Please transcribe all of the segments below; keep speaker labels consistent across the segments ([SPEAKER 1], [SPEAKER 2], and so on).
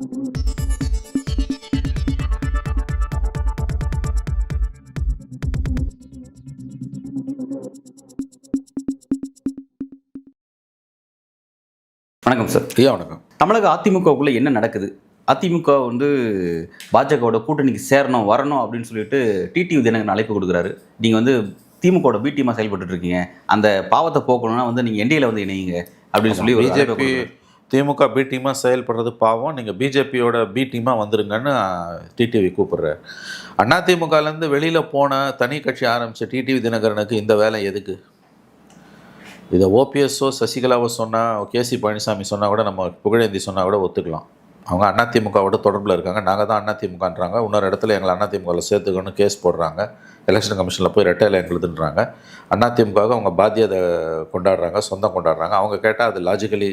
[SPEAKER 1] வணக்கம் சார்.
[SPEAKER 2] ஐயா வணக்கம்.
[SPEAKER 1] தமிழக அதிமுகவுக்குள்ளே என்ன நடக்குது? அதிமுக வந்து பாஜகவோட கூட்டணிக்கு சேரணும் வரணும் அப்படின்னு சொல்லிட்டு டிடிவி தினகரன் அழைப்பு கொடுக்குறாரு. நீங்கள் வந்து திமுகவோட பி டீமாக செயல்பட்டு இருக்கீங்க, அந்த பாவத்தை போக்கணும்னா வந்து நீங்கள் என்டிஏல வந்து இணையுங்க அப்படின்னு சொல்லி
[SPEAKER 2] பிஜேபி திமுக பி டீமாக செயல்படுறது பாவம், நீங்கள் பிஜேபியோட பி டீமாக வந்துருங்கன்னு டிடிவி கூப்பிடுறாரு. அதிமுகலேருந்து வெளியில் போன தனி கட்சி ஆரம்பித்த டிடிவி தினகரனுக்கு இந்த வேலை எதுக்கு? இதை ஓபிஎஸ்ஓ சசிகலாவோ சொன்னால், கேசி பழனிசாமி சொன்னால் கூட, நம்ம புகழேந்தி சொன்னால் கூட ஒத்துக்கலாம். அவங்க அதிமுகவோட தொடர்பில் இருக்காங்க. நாங்கள் தான் அதிமுகன்றாங்க. இன்னொரு இடத்துல எங்களை அதிமுகவில் சேர்த்துக்கணும்னு கேஸ் போடுறாங்க. எலெக்ஷன் கமிஷனில் போய் ரெட்டையில் எங்களுதுன்றாங்க. அதிமுகவுக்கு அவங்க பாத்தியதை கொண்டாடுறாங்க, சொந்தம் கொண்டாடுறாங்க. அவங்க கேட்டால் அது லாஜிக்கலி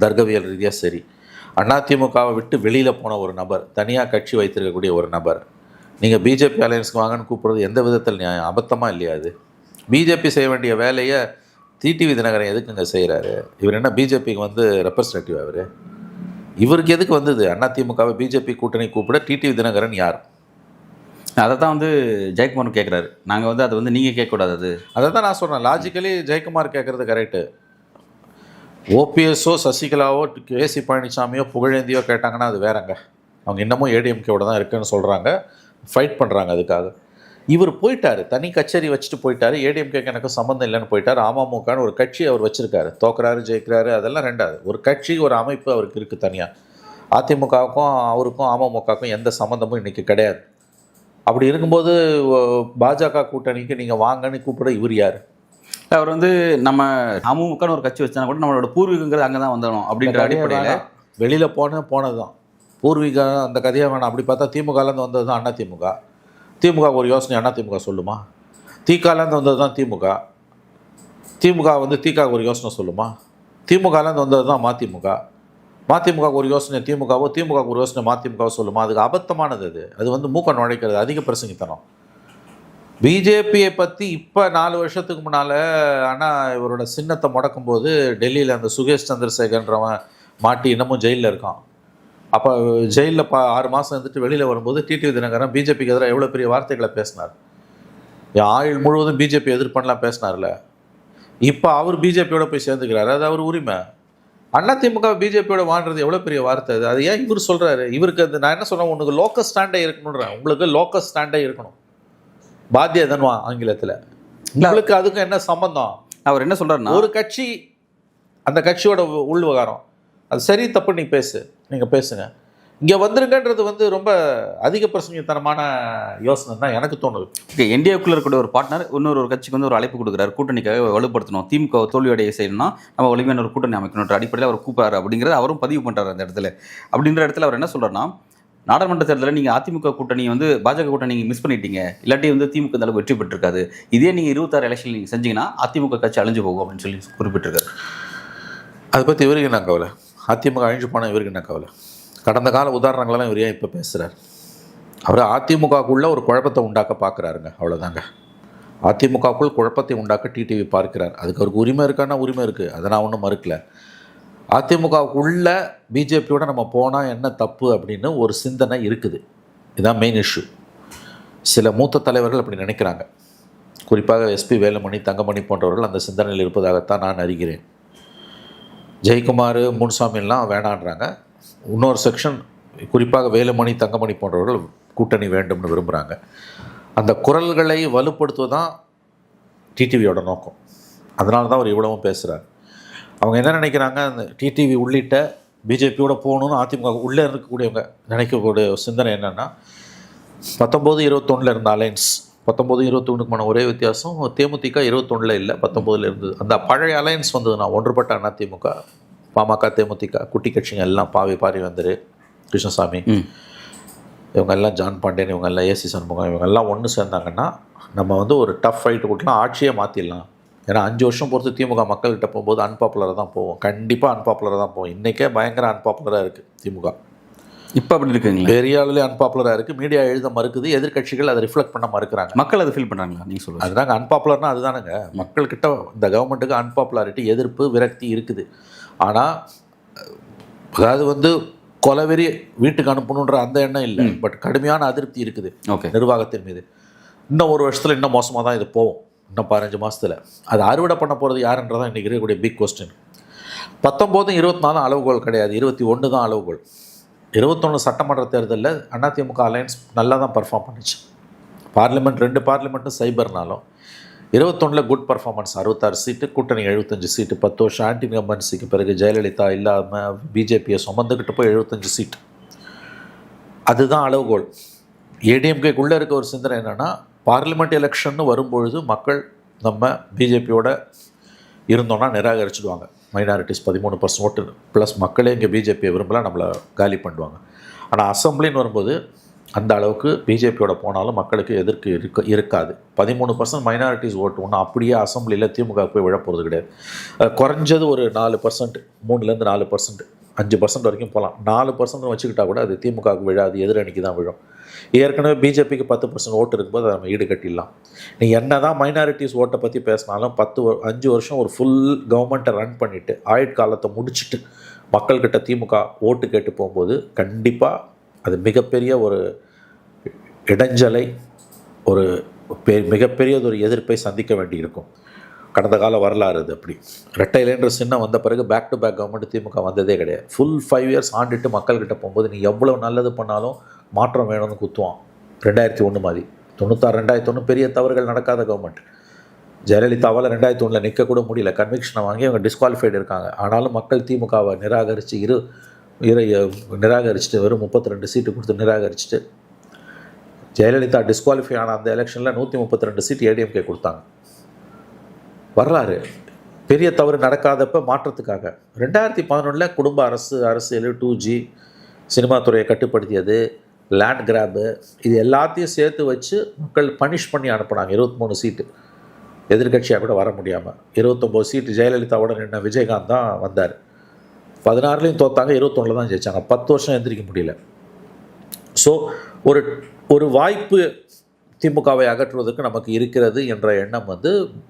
[SPEAKER 2] தர்க்கவியல் ரீதியாக சரி. அதிமுகவை விட்டு வெளியில் போன ஒரு நபர், தனியாக கட்சி வைத்திருக்கக்கூடிய ஒரு நபர், நீங்கள் பிஜேபி அலையன்ஸ்க்கு வாங்கன்னு கூப்பிட்றது எந்த விதத்தில் நியாயம்? அபத்தமாக இல்லையா? அது பிஜேபி செய்ய வேண்டிய வேலையை டிடிவி தினகரன் எதுக்குங்க செய்கிறாரு? இவர் என்ன பிஜேபிக்கு வந்து ரெப்ரஸன்டேட்டிவ்? அவர் இவருக்கு எதுக்கு வந்தது? அதிமுகவை பிஜேபி கூட்டணி கூப்பிட டிடிவி தினகரன் யார்?
[SPEAKER 1] அதை தான் வந்து ஜெயக்குமார் கேட்குறாரு. நாங்கள் வந்து அதை வந்து நீங்கள் கேட்கக்கூடாது.
[SPEAKER 2] அதை தான் நான் சொல்கிறேன். லாஜிக்கலி ஜெயக்குமார் கேட்குறது கரெக்டு. ஓபிஎஸ்ஓ சசிகலாவோ கேசி பழனிசாமியோ புகழேந்தியோ கேட்டாங்கன்னா அது வேறங்க. அவங்க இன்னமும் ஏடிஎம்கேவோட தான் இருக்குன்னு சொல்கிறாங்க, ஃபைட் பண்ணுறாங்க அதுக்காக. இவர் போயிட்டார், தனி கச்சேரி வச்சுட்டு போயிட்டார். ஏடிஎம்கேக்கு எனக்கு சம்மந்தம் இல்லைன்னு போயிட்டார். அமமுகன்னு ஒரு கட்சி அவர் வச்சுருக்காரு. தோக்குறாரு ஜெயிக்கிறாரு அதெல்லாம் ரெண்டாவது. ஒரு கட்சி, ஒரு அமைப்பு அவருக்கு இருக்குது தனியாக. அதிமுகவுக்கும் அவருக்கும் அமமுகவுக்கும் எந்த சம்மந்தமும் இன்றைக்கி கிடையாது. அப்படி இருக்கும்போது பாஜக கூட்டணிக்கு நீங்கள் வாங்கன்னு கூப்பிட இவர் யார்?
[SPEAKER 1] அவர் வந்து நம்ம அமமுகன்னு ஒரு கட்சி வச்சா கூட நம்மளோட பூர்வீகங்கிறது அங்கே தான் வந்துடணும் அப்படின்ற அடிப்படையில்
[SPEAKER 2] வெளியில் போனது தான் பூர்வீகம். அந்த கதையாக வேணாம். அப்படி பார்த்தா திமுகலேருந்து வந்தது தான் அதிமுக. திமுக ஒரு யோசனை அதிமுக சொல்லுமா? திகாலேருந்து வந்தது தான் திமுக. திமுக வந்து திக ஒரு யோசனை சொல்லுமா? திமுகலேருந்து வந்தது தான் மதிமுக. மதிமுக ஒரு யோசனை திமுகவோ, திமுக ஒரு யோசனை மதிமுகவோ சொல்லுமா? அதுக்கு அபத்தமானது. அது வந்து மூக்க நுழைக்கிறது, அதிக பிரசங்கித்தனம். பிஜேபியை பற்றி இப்போ 4 வருஷத்துக்கு முன்னால் ஆனால் இவரோட சின்னத்தை முடக்கும் போது டெல்லியில் அந்த சுகேஷ் சந்திரசேகர்ன்றவன் மாட்டி இன்னமும் ஜெயிலில் இருக்கான். அப்போ ஜெயிலில் 6 மாதம் இருந்துட்டு வெளியில் வரும்போது டிடிவி தினகரன் பிஜேபிக்கு எதிராக எவ்வளோ பெரிய வார்த்தைகளை பேசினார். ஆயுள் முழுவதும் பிஜேபி எதிர்ப்பெல்லாம் பேசினார்ல. இப்போ அவர் பிஜேபியோட போய் சேர்ந்துக்கிறாரு. அது அவர் உரிமை. அதிமுக பிஜேபியோட வாழ்றது எவ்வளோ பெரிய வார்த்தை அது. அது ஏன் இவர் சொல்கிறாரு? இவருக்கு அது நான் என்ன சொல்கிறேன், உனக்கு லோக்கல் ஸ்டாண்டே இருக்கணுன்றேன். உங்களுக்கு லோக்கல் ஸ்டாண்டே இருக்கணும். பாத்தியதன்வா ஆங்கிலத்தில். உங்களுக்கு அதுக்கும் என்ன சம்பந்தம்?
[SPEAKER 1] அவர் என்ன சொல்கிறாருன்னா,
[SPEAKER 2] ஒரு கட்சி, அந்த கட்சியோட உள் விவகாரம், அது சரி தப்பு நீங்கள் பேசுங்க. இங்கே வந்துருங்கன்றது வந்து ரொம்ப அதிக பிரசங்கத்தனமான யோசனை தான் எனக்கு தோணுது.
[SPEAKER 1] என்டிஏக்குள்ளே இருக்கக்கூடிய ஒரு பார்ட்னர் இன்னொரு கட்சிக்கு வந்து ஒரு அழைப்பு கொடுக்குறாரு, கூட்டணிக்காக வலுப்படுத்தணும், திமுக தோல்வியடைய செய்யணும்னா நம்ம வலிமையான ஒரு கூட்டணி அமைக்கணுன்ற அடிப்படையில் அவர் கூப்பிட்றாரு அப்படிங்கிறது அவரும் பதிவு பண்ணுறாரு அந்த இடத்துல. அப்படின்ற இடத்துல அவர் என்ன சொல்கிறாருன்னா, நாடாளுமன்ற தேர்தலில் நீங்கள் அதிமுக கூட்டணி வந்து பாஜக கூட்டணி நீங்கள் மிஸ் பண்ணிட்டீங்க, இல்லாட்டி வந்து திமுக இந்த அளவுக்கு வெற்றி பெற்றிருக்காது, இதே நீங்கள் 26 எலெக்ஷன் நீங்கள் செஞ்சீங்கன்னா அதிமுக கட்சி அழிஞ்சு போகும் அப்படின்னு சொல்லி குறிப்பிட்டிருக்காரு.
[SPEAKER 2] அதை பற்றி இவருக்கு என்ன கவலை? அதிமுக அழிஞ்சு போனால் இவருக்கு என்ன கவலை? கடந்த கால உதாரணங்களெல்லாம் இவர் ஏன் இப்போ பேசுகிறார்? அவர் அதிமுகக்குள்ளே ஒரு குழப்பத்தை உண்டாக்க பார்க்குறாருங்க, அவ்வளோதாங்க. அதிமுகக்குள் குழப்பத்தை உண்டாக்க டிடிவி பார்க்கிறார். அதுக்கு அவருக்கு உரிமை இருக்கான்னா உரிமை இருக்குது, அதை நான் ஒன்றும் மறுக்கலை. அதிமுகவுக்குள்ள பிஜேபியோட நம்ம போனால் என்ன தப்பு அப்படின்னு ஒரு சிந்தனை இருக்குது. இதுதான் மெயின் இஷ்யூ. சில மூத்த தலைவர்கள் அப்படி நினைக்கிறாங்க. குறிப்பாக எஸ்பி வேலுமணி, தங்கமணி போன்றவர்கள் அந்த சிந்தனையில் இருப்பதாகத்தான் நான் அறிகிறேன். ஜெயக்குமார், முன்சாமிலாம் வேணான்றாங்க. இன்னொரு செக்ஷன், குறிப்பாக வேலுமணி, தங்கமணி போன்றவர்கள் கூட்டணி வேண்டும்னு விரும்புகிறாங்க. அந்த குரல்களை வலுப்படுத்துவதுதான் டிடிவியோட நோக்கம். அதனால தான் அவர் இவ்வளவும் பேசுகிறார். அவங்க என்ன நினைக்கிறாங்க, அந்த டிடிவி உள்ளிட்ட பிஜேபியோட போகணுன்னு அதிமுக உள்ளே இருக்கக்கூடியவங்க நினைக்கக்கூடிய சிந்தனை என்னென்னா, 19-21 இருந்த அலையன்ஸ், 19-21க்குமான ஒரே வித்தியாசம் தேமுதிக 21 இல்லை 19 இருந்தது. அந்த பழைய அலையன்ஸ் வந்ததுன்னா ஒன்றுபட்ட அதிமுக, பாமக, தேமுதிக, குட்டி கட்சிங்க எல்லாம் பாரி வந்துரு, கிருஷ்ணசாமி, இவங்கெல்லாம் ஜான் பாண்டியன், இவங்கெல்லாம் ஏசி சண்முகம், இவங்கெல்லாம் ஒன்று சேர்ந்தாங்கன்னா நம்ம வந்து ஒரு டஃப் ஃபைட்டு கொடுக்கலாம், ஆட்சியை மாற்றிடலாம். ஏன்னா 5 வருஷம் பொறுத்து திமுக மக்கள்கிட்ட போகும்போது அன்பாப்புலராக தான் போவோம். கண்டிப்பாக அன்பாப்புலராக தான் போவோம். இன்றைக்கே பயங்கர அன்பாப்புலராக இருக்குது திமுக.
[SPEAKER 1] இப்போ அப்படி இருக்குங்களா?
[SPEAKER 2] பெரிய அளவில் அன்பாப்புலராக இருக்குது. மீடியா எழுத மறுக்குது, எதிர்கட்சிகள் அதை ரிஃப்ளெக்ட் பண்ண மறுக்கிறாங்க.
[SPEAKER 1] மக்கள் அதை ஃபீல் பண்ணுறாங்களா? நீங்கள் சொல்லுங்கள்.
[SPEAKER 2] அதுதாங்க அன்பாப்புலர்னால் அதுதானுங்க. மக்கள்கிட்ட இந்த கவர்மெண்ட்டுக்கு அன்பாப்புலாரிட்டி, எதிர்ப்பு, விரக்தி இருக்குது. ஆனால் அதாவது வந்து கொலவெறி வீட்டுக்கு அனுப்பணுன்ற அந்த எண்ணம் இல்லை, பட் கடுமையான அதிருப்தி இருக்குது
[SPEAKER 1] ஓகே.
[SPEAKER 2] நிர்வாகத்தின் மீது. இன்னும் ஒரு வருஷத்தில் இன்னும் மோசமாக தான் இது போகும். இன்னும் 15 மாதத்தில் அது அறுவடை பண்ண போகிறது யாருன்றதான் இன்றைக்கி இருக்கக்கூடிய பிக் கொஸ்டின். 19 24 அளவுகோல் கிடையாது, 21 தான் அளவுகோல். 21 சட்டமன்ற தேர்தலில் அதிமுக அலையன்ஸ் நல்லா தான் பர்ஃபார்ம் பண்ணிச்சு. பார்லிமெண்ட் 2 பார்லிமெண்ட்டும் சைபர்னாலும் 21 குட் பர்ஃபார்மன்ஸ், 66 சீட்டு, கூட்டணி 75 சீட்டு. 10 வருஷம் ஆன்டி இன்கம்பன்சிக்கு பிறகு ஜெயலலிதா இல்லாமல் பிஜேபியை சுமந்துக்கிட்டு போய் 75 சீட்டு. அதுதான் அளவுகோல். ஏடிஎம்கேக்குள்ளே இருக்க ஒரு சிந்தனை என்னென்னா, பார்லிமெண்ட் எலெக்ஷன் வரும்பொழுது மக்கள் நம்ம பிஜேபியோட இருந்தோன்னா நிராகரிச்சிடுவாங்க. மைனாரிட்டிஸ் 13% ஓட்டு ப்ளஸ் மக்களே இங்கே பிஜேபியை விரும்பலாம், நம்மளை காலி பண்ணுவாங்க. ஆனால் அசம்பிளின்னு வரும்போது அந்த அளவுக்கு பிஜேபியோட போனாலும் மக்களுக்கு எதிர்க்கு இருக்காது. 13% மைனாரிட்டிஸ் ஓட்டு ஒன்று அப்படியே அசம்பிளியில் திமுக போய் விழப்போகிறது கிடையாது. குறைஞ்சது ஒரு 4%, 3லேருந்து 4%, 5% வரைக்கும் போகலாம். 4% வச்சுக்கிட்டா கூட அது திமுகவுக்கு விழாது, எதிரணிக்கு தான் விழும். ஏற்கனவே பிஜேபிக்கு 10% ஓட்டு இருக்கும்போது அதை நம்ம ஈடுகட்டிடலாம். நீ என்ன தான் மைனாரிட்டிஸ் ஓட்டை பற்றி பேசினாலும் 5 வருஷம் ஒரு ஃபுல் கவர்மெண்ட்டை ரன் பண்ணிவிட்டு ஆயுட்காலத்தை முடிச்சுட்டு மக்கள்கிட்ட திமுக ஓட்டு கேட்டு போகும்போது கண்டிப்பாக அது மிகப்பெரிய ஒரு இடைஞ்சலை, ஒரு மிகப்பெரியதொரு எதிர்ப்பை சந்திக்க வேண்டியிருக்கும். கடந்த கால வரலாறு அது. அப்படி ரெட்டையிலேன்ற சின்னம் வந்த பிறகு பேக் டு பேக் கவர்மெண்ட் திமுக வந்ததே கிடையாது. ஃபுல் 5 இயர்ஸ் ஆண்டுட்டு மக்கள்கிட்ட போகும்போது நீ எவ்வளோ நல்லது பண்ணாலும் மாற்றம் வேணும்னு குத்துவான். 2001 மாதிரி 96 2001 பெரிய தவறுகள் நடக்காத கவர்மெண்ட். ஜெயலலிதாவால் 2001 நிற்கக்கூட முடியல, கன்விக்ஷனை வாங்கி அவங்க டிஸ்குவாலிஃபைடு இருக்காங்க. ஆனாலும் மக்கள் திமுகவை நிராகரிச்சுட்டு வெறும் 32 சீட்டு கொடுத்து நிராகரிச்சுட்டு ஜெயலலிதா டிஸ்குவாலிஃபை ஆன அந்த எலெக்ஷனில் 132 சீட் ஏடிஎம்கே கொடுத்தாங்க. வரலாறு. பெரிய தவறு நடக்காதப்ப மாற்றத்துக்காக 2011 குடும்ப அரசியல், 2G, சினிமா துறையை கட்டுப்படுத்தியது, லேண்ட் கிராபு, இது எல்லாத்தையும் சேர்த்து வச்சு மக்கள் பனிஷ் பண்ணி அனுப்புனாங்க. 23 சீட்டு எதிர்கட்சியாக கூட வர முடியாமல் 29 சீட்டு ஜெயலலிதாவோட நின்ன விஜயகாந்த் தான் வந்தார். 16லையும் தோத்தாங்க, 21 தான் ஜெயிச்சாங்க. 10 வருஷம் எந்திரிக்க முடியல. ஸோ ஒரு வாய்ப்பு திமுகவை அகற்றுவதற்கு நமக்கு இருக்கிறது என்ற எண்ணம்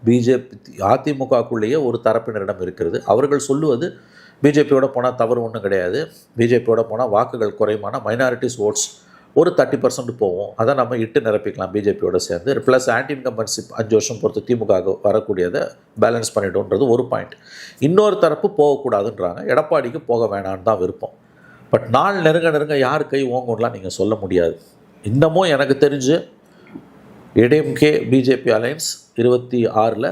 [SPEAKER 2] பிஜேபி அதிமுகக்குள்ளேயே ஒரு தரப்பினரிடம் இருக்கிறது. அவர்கள் சொல்லுவது பிஜேபியோட போனால் தவறு ஒன்றும் கிடையாது, பிஜேபியோட போனால் வாக்குகள் குறைமான மைனாரிட்டிஸ் ஓட்ஸ் ஒரு 30% போவோம், அதை நம்ம இட்டு நிரப்பிக்கலாம் பிஜேபியோட சேர்ந்து. ப்ளஸ் ஆன்டி இன்கம்பன்சி 5 வருஷம் பொறுத்து திமுக வரக்கூடியதை பேலன்ஸ் பண்ணிட்டோன்றது ஒரு பாயிண்ட். இன்னொரு தரப்பு போகக்கூடாதுன்றாங்க. எடப்பாடிக்கு போக வேணான்னு தான் விருப்பம். பட் நாள் நெருங்க யார் கை ஓங்கும்லாம் நீங்கள் சொல்ல முடியாது. இன்னமும் எனக்கு தெரிஞ்சு ஏடிஎம்கே பிஜேபி அலையன்ஸ் 26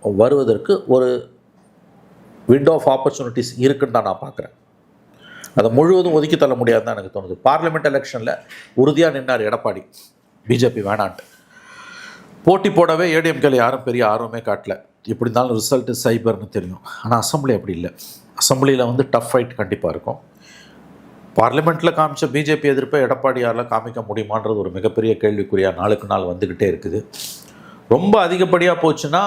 [SPEAKER 2] வருவதற்கு ஒரு விண்டோ ஆஃப் ஆப்பர்ச்சுனிட்டிஸ் இருக்குன்னு தான் நான் பார்க்குறேன். அதை முழுவதும் ஒதுக்கி தள்ள முடியாதுன்னு தான் எனக்கு தோணுது. பார்லிமெண்ட் எலெக்ஷனில் உறுதியாக நின்னார் எடப்பாடி, பிஜேபி வேணான்ட்டு. போட்டி போடவே ஏடிஎம்கேல யாரும் பெரிய ஆர்வமே காட்டல. எப்படி இருந்தாலும் ரிசல்ட்டு சைபர்னு தெரியும். ஆனால் அசம்பிளி அப்படி இல்லை. அசம்பிளியில் டஃப் ஃபைட் கண்டிப்பாக இருக்கும். பார்லிமெண்ட்டில் காமிச்ச பிஜேபி எதிர்ப்பை எடப்பாடியால் காமிக்க முடியுமான்றது ஒரு மிகப்பெரிய கேள்விக்குறியாக நாளுக்கு நாள் வந்துக்கிட்டே இருக்குது. ரொம்ப அதிகப்படியாக போச்சுன்னா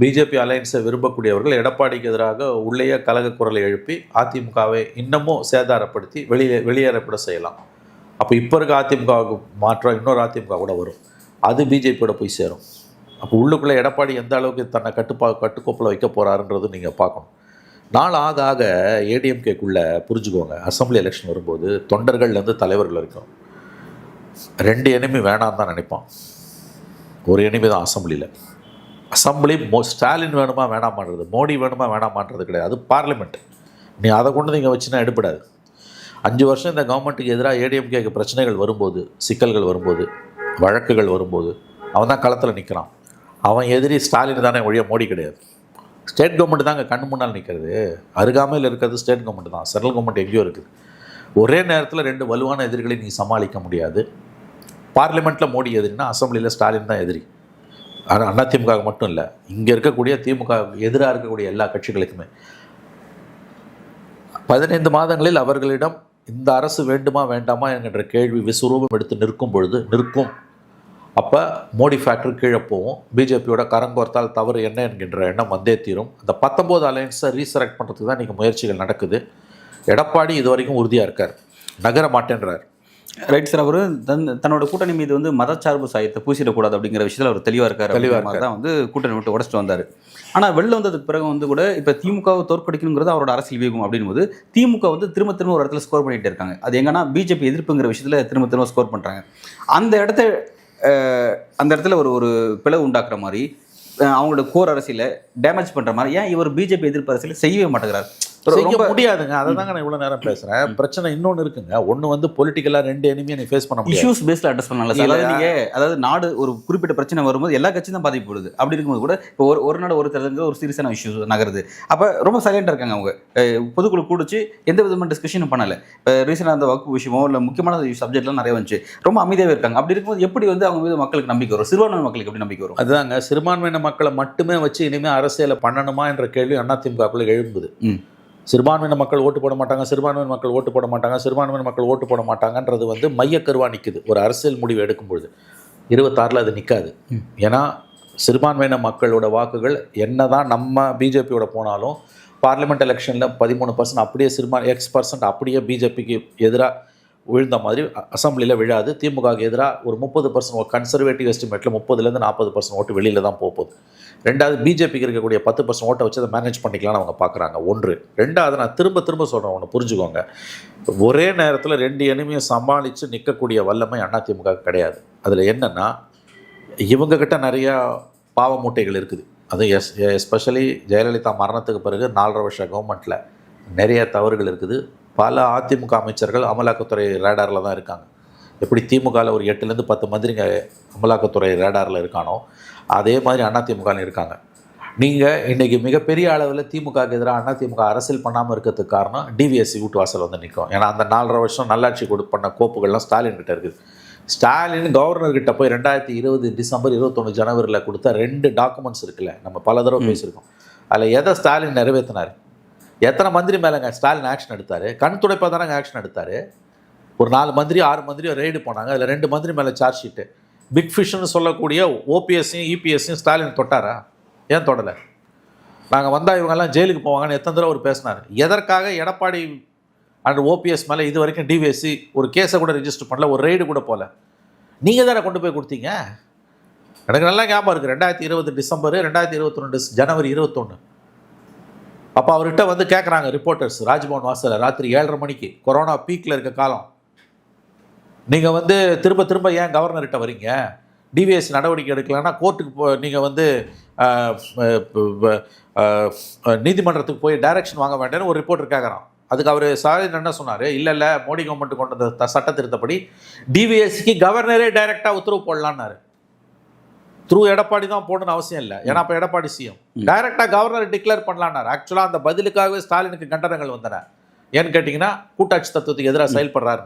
[SPEAKER 2] பிஜேபி அலையன்ஸை விரும்பக்கூடியவர்கள் எடப்பாடிக்கு எதிராக உள்ளேயே கலக குரலை எழுப்பி அதிமுகவை இன்னமும் சேதாரப்படுத்தி வெளியேறப்பட செய்யலாம். அப்போ இப்போ இருக்க அதிமுகவுக்கு மாற்றம் இன்னொரு அதிமுக கூட வரும், அது பிஜேபியோட போய் சேரும். அப்போ உள்ளுக்குள்ளே எடப்பாடி எந்த அளவுக்கு தன்னை கட்டுக்கோப்பில் வைக்க போகிறாருன்றது நீங்கள் பார்க்கணும். நாள் ஆக ஆக ஏடிஎம்கேக்குள்ளே புரிஞ்சுக்கோங்க, அசம்பிளி எலெக்ஷன் வரும்போது தொண்டர்கள்லேருந்து தலைவர்கள் இருக்கும் 2 எனிமி வேணான்னு தான் நினைப்பான். ஒரு எனிமி தான் அசம்பிளியில். அசம்பிளி ஸ்டாலின் வேணுமா வேணாமான்றது, மோடி வேணுமா வேணாமான்றது கிடையாது. அது பார்லிமெண்ட். நீ அதை கொண்டு நீங்கள் வச்சுன்னா எடுப்படாது. 5 வருஷம் இந்த கவர்மெண்ட்டுக்கு எதிராக ஏடிஎம்கேக்கு பிரச்சனைகள் வரும்போது, சிக்கல்கள் வரும்போது, வழக்குகள் வரும்போது அவன் தான் களத்தில் நிற்கிறான். அவன் எதிரி ஸ்டாலின் தானே ஒழிய மோடி கிடையாது. ஸ்டேட் கவர்மெண்ட் தாங்க கண்ணு முன்னால் நிற்கிறது. அருகாமையில் இருக்கிறது ஸ்டேட் கவர்மெண்ட் தான், சென்ட்ரல் கவர்மெண்ட் எங்கேயோ இருக்குது. ஒரே நேரத்தில் 2 வலுவான எதிரிகளை நீ சமாளிக்க முடியாது. பார்லிமெண்ட்டில் மோடி எதிரினா அசம்பிளியில் ஸ்டாலின் தான் எதிரி. ஆனால் அதிமுக மட்டும் இல்லை, இங்கே இருக்கக்கூடிய திமுக எதிராக இருக்கக்கூடிய எல்லா கட்சிகளுக்குமே 15 மாதங்களில் அவர்களிடம் இந்த அரசு வேண்டுமா வேண்டாமா என்கின்ற கேள்வி விஸ்வரூபம் எடுத்து நிற்கும். அப்போ மோடி ஃபேக்டரி கீழே போகும். பிஜேபியோட கரங்கோர்த்தால் தவறு என்ன என்கின்ற எண்ணம் வந்தே தீரும். அந்த 19 அலையன்ஸை ரீசெலக்ட் பண்ணுறதுக்கு தான் இன்றைக்கி முயற்சிகள் நடக்குது. எடப்பாடி இது வரைக்கும் உறுதியாக இருக்கார், நகர மாட்டேன்றார்.
[SPEAKER 1] Right sir. அவர் தன்னோட கூட்டணி மீது மதச்சார்பு சாயத்தை பூசிடக்கூடாது அப்படிங்கிற விஷயத்தில் அவர் தெளிவாக இருக்கார். தெளிவாக தான் கூட்டணி விட்டு உடச்சிட்டு வந்தார். ஆனால் வெளில வந்ததுக்கு பிறகு வந்து கூட இப்போ திமுகவை தோற்கடிக்கணுங்கிறது அவரோட அரசியல் வியூகம் அப்படின்போது திமுக வந்து திரும்ப திரும்ப ஒரு இடத்துல ஸ்கோர் பண்ணிகிட்டே இருக்காங்க. அது எங்கன்னா பிஜேபி எதிர்ப்புங்கிற விஷயத்தில் திரும்ப திரும்ப ஸ்கோர் பண்ணுறாங்க. அந்த இடத்த அந்த இடத்துல ஒரு ஒரு பிளவு உண்டாக்குற மாதிரி அவங்களோட கோர் அரசியலை டேமேஜ் பண்ணுற மாதிரி ஏன் இவர் பிஜேபி எதிர்ப்பு அரசியலை செய்யவே மாட்டேங்கிறார்?
[SPEAKER 2] செய்ய முடியாதுங்க. அதை தாங்க நான் இவ்வளோ நேரம் பேசுகிறேன். பிரச்சனை இன்னொன்று இருக்குங்க. ஒன்று வந்து பொலிட்டிக்கலாக 2 எனிமியை நீ ஃபேஸ் பண்ண முடியும்.
[SPEAKER 1] இஷ்யூஸ் பேஸில் அட்ரஸ் பண்ணல சார். அதாவது நீங்கள் அதாவது நாடு ஒரு குறிப்பிட்ட பிரச்சனை வரும்போது எல்லா கட்சியும் தான் பாதிக்கப்படுது. அப்படி இருக்கும்போது கூட இப்போ ஒரு நாடு ஒரு தேர்தலுக்கு ஒரு சீரியஸான இஷ்யூஸ் நகருது. அப்போ ரொம்ப சைலண்டாக இருக்காங்க அவங்க. பொதுக்குழு கூடிச்சு எந்த விதமான டிஸ்கஷனும் பண்ணலை. இப்போ ரீசெண்டாக அந்த வகுப்பு விஷயமோ இல்லை முக்கியமான சப்ஜெக்ட்லாம் நிறைய வந்துச்சு. ரொம்ப அமைதியாகவே இருக்காங்க. அப்படி இருக்கும்போது எப்படி வந்து அவங்க மீது மக்களுக்கு நம்பிக்கை வரும்? சிறுபான்மை மக்களுக்கு எப்படி நம்பிக்கை வரும்?
[SPEAKER 2] அதுதாங்க, சிறுபான்மையின மக்களை மட்டுமே வச்சு இனிமேல் அரசியலை பண்ணணுமா என்ற கேள்வி அதிமுகக்குள்ளே எழும்புது. சிறுபான்மையின மக்கள் ஓட்டு போட மாட்டாங்க, சிறுபான்மையின மக்கள் ஓட்டு போட மாட்டாங்க, சிறுபான்மையின மக்கள் ஓட்டு போட மாட்டாங்கன்றது வந்து மையக்கருவாக நிற்குது. ஒரு அரசியல் முடிவு எடுக்கும்பொழுது 26 அது நிற்காது. ஏன்னா சிறுபான்மையின மக்களோட வாக்குகள் என்ன தான் நம்ம பிஜேபியோட போனாலும் பார்லிமெண்ட் எலெக்ஷனில் 13% அப்படியே X% அப்படியே பிஜேபிக்கு எதிராக விழுந்த மாதிரி அசம்பிளியில் விழாது. திமுகவுக்கு எதிராக ஒரு 30% கன்சர்வேட்டிவ் எஸ்டிமேட்டில் 30% 40% ஓட்டு வெளியில் தான் போகுது. ரெண்டாவது, பிஜேபிக்கு இருக்கக்கூடிய 10% ஓட்டை வச்சு அதை மேனேஜ் பண்ணிக்கலாம்னு அவங்க பார்க்குறாங்க. ஒன்று. ரெண்டாவது, நான் திரும்ப சொல்கிறேன், ஒன்று புரிஞ்சுக்கோங்க. ஒரே நேரத்தில் 2 எனிமையை சமாளித்து நிற்கக்கூடிய வல்லமை அதிமுக கிடையாது. அதில் என்னென்னா, இவங்கக்கிட்ட நிறையா பாவ மூட்டைகள் இருக்குது. அது எஸ்பெஷலி ஜெயலலிதா மரணத்துக்கு பிறகு 4.5 வருஷ கவர்மெண்ட்டில் நிறைய தவறுகள் இருக்குது. பல அதிமுக அமைச்சர்கள் அமலாக்கத்துறை ரேடாரில் தான் இருக்காங்க. எப்படி திமுகவில் ஒரு 8லேருந்து 10 மந்திரிங்க அமலாக்கத்துறை ரேடாரில் இருக்கானோ அதே மாதிரி அதிமுகவில் இருக்காங்க. நீங்கள் இன்றைக்கி மிகப்பெரிய அளவில் திமுகவுக்கு எதிராக அதிமுக அரசியல் பண்ணாமல் இருக்கிறதுக்கு காரணம் டிவிஎஸ்சி வீட்டு வாசல் வந்து நிற்கும். ஏன்னா அந்த 4.5 வருஷம் நல்லாட்சி பண்ண கோப்புகள்லாம் ஸ்டாலின் கிட்ட இருக்குது. ஸ்டாலின் கவர்னர்கிட்ட போய் 2020 டிசம்பர் 21 ஜனவரியில் கொடுத்த 2 டாக்குமெண்ட்ஸ் இருக்குல்ல, நம்ம பல தடவை பேசியிருக்கோம். அதில் எதை ஸ்டாலின் நிறைவேற்றினார்? எத்தனை மந்திரி மேலேங்க ஸ்டாலின் ஆக்ஷன் எடுத்தார்? கண் துடைப்பாக தானே ஆக்ஷன் எடுத்தார். ஒரு 4 மந்திரி 6 மந்திரியோ ரெய்டு போனாங்க. அதில் 2 மந்திரி மேலே சார்ஜ் ஷீட்டு. பிக் ஃபிஷ்னு சொல்லக்கூடிய ஓபிஎஸ்ஸையும் இபிஎஸ்ஸையும் ஸ்டாலின் தொட்டாரா? ஏன் தொடலை? நாங்கள் வந்தால் இவங்கெல்லாம் ஜெயிலுக்கு போவாங்கன்னு எத்தனை தடவை அவர் பேசினார். எதற்காக எடப்பாடி அண்ட் ஓபிஎஸ் மேலே இது வரைக்கும் டிவிஎஸ்சி ஒரு கேஸை கூட ரிஜிஸ்டர் பண்ணல, ஒரு ரெய்டு கூட போகல? நீங்கள் தானே கொண்டு போய் கொடுத்தீங்க. எனக்கு நல்லா ஞாபகம் இருக்குது. 2020 டிசம்பர் 2022 ஜனவரி 21 அப்போ அவர்கிட்ட வந்து கேட்குறாங்க ரிப்போர்ட்டர்ஸ் ராஜ்பவன் வாசலில் ராத்திரி 7:30 மணிக்கு, கொரோனா பீக்கில் இருக்க காலம். நீங்கள் வந்து திரும்ப ஏன் கவர்னர்கிட்ட வரீங்க? டிவிஎஸ் நடவடிக்கை எடுக்கலைன்னா கோர்ட்டுக்கு நீங்கள் வந்து நீதிமன்றத்துக்கு போய் டைரக்ஷன் வாங்க வேண்டாம்னு ஒரு ரிப்போர்ட்டர் கேட்குறான். அதுக்கு அவர் ஸ்டாலின் என்ன சொன்னார்? இல்லை மோடி கவர்மெண்ட் கொண்டு வந்த சட்ட திருத்தப்படி டிவிஎஸ்சிக்கு கவர்னரே டைரெக்டாக உத்தரவு போடலான்னாரு. த்ரூ எடப்பாடி தான் போடணும்னு அவசியம் இல்லை. ஏன்னா இப்போ எடப்பாடி சிஎம் டைரெக்டாக கவர்னர் டிக்ளேர் பண்ணலான்னாரு. ஆக்சுவலாக அந்த பதிலுக்காகவே ஸ்டாலினுக்கு கண்டனங்கள் வந்தன. ஏன்னு கேட்டிங்கன்னா கூட்டாட்சி தத்துவத்துக்கு எதிராக செயல்படுறாரு.